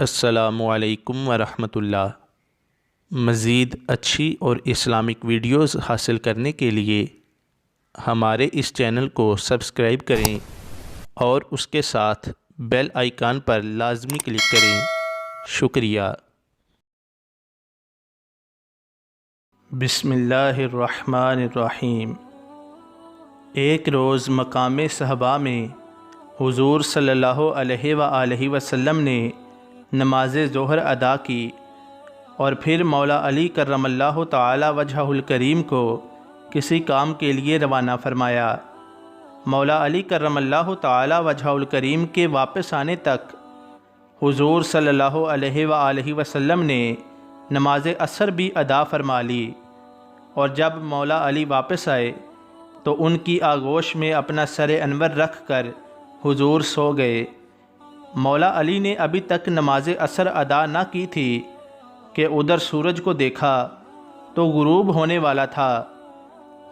السلام علیکم ورحمۃ اللہ۔ مزید اچھی اور اسلامک ویڈیوز حاصل کرنے کے لیے ہمارے اس چینل کو سبسکرائب کریں اور اس کے ساتھ بیل آئیکن پر لازمی کلک کریں۔ شکریہ۔ بسم اللہ الرحمن الرحیم۔ ایک روز مقام صحابہ میں حضور صلی اللہ علیہ وآلہ وسلم نے نماز ظہر ادا کی اور پھر مولا علی کرم اللہ تعالی وجہہ الکریم کو کسی کام کے لیے روانہ فرمایا۔ مولا علی کرم اللہ تعالی وجہہ الکریم کے واپس آنے تک حضور صلی اللہ علیہ وآلہ وسلم نے نماز عصر بھی ادا فرما لی، اور جب مولا علی واپس آئے تو ان کی آغوش میں اپنا سر انور رکھ کر حضور سو گئے۔ مولا علی نے ابھی تک نماز عصر ادا نہ کی تھی کہ ادھر سورج کو دیکھا تو غروب ہونے والا تھا۔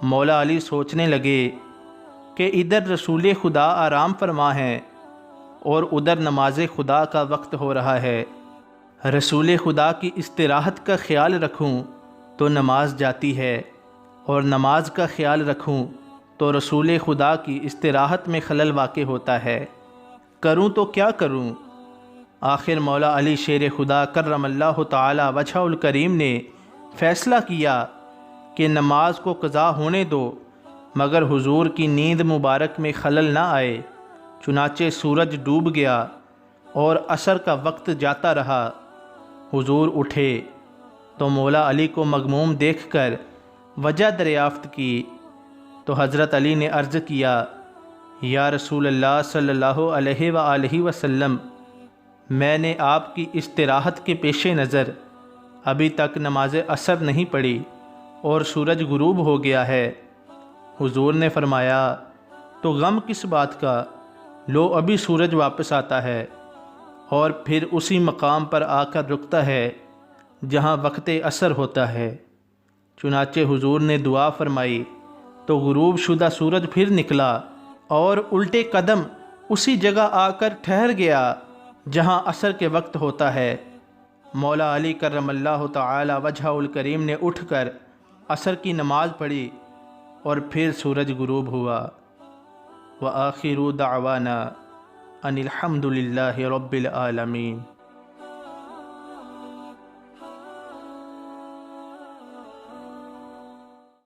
مولا علی سوچنے لگے کہ ادھر رسول خدا آرام فرما ہے اور ادھر نماز خدا کا وقت ہو رہا ہے۔ رسول خدا کی استراحت کا خیال رکھوں تو نماز جاتی ہے، اور نماز کا خیال رکھوں تو رسول خدا کی استراحت میں خلل واقع ہوتا ہے۔ کروں تو کیا کروں؟ آخر مولا علی شیر خدا کرم اللہ تعالی وجہہ الکریم نے فیصلہ کیا کہ نماز کو قضا ہونے دو، مگر حضور کی نیند مبارک میں خلل نہ آئے۔ چنانچہ سورج ڈوب گیا اور عصر کا وقت جاتا رہا۔ حضور اٹھے تو مولا علی کو مغموم دیکھ کر وجہ دریافت کی تو حضرت علی نے عرض کیا، یا رسول اللہ صلی اللہ علیہ وآلہ وسلم، میں نے آپ کی استراحت کے پیش نظر ابھی تک نماز عصر نہیں پڑھی اور سورج غروب ہو گیا ہے۔ حضور نے فرمایا، تو غم کس بات کا؟ لو ابھی سورج واپس آتا ہے اور پھر اسی مقام پر آ کر رکتا ہے جہاں وقت عصر ہوتا ہے۔ چنانچہ حضور نے دعا فرمائی تو غروب شدہ سورج پھر نکلا اور الٹے قدم اسی جگہ آ کر ٹھہر گیا جہاں عصر کے وقت ہوتا ہے۔ مولا علی کرم اللہ تعالی وجہہ الکریم نے اٹھ کر عصر کی نماز پڑھی اور پھر سورج غروب ہوا۔ وآخر دعوانا ان الحمد للہ رب العالمین۔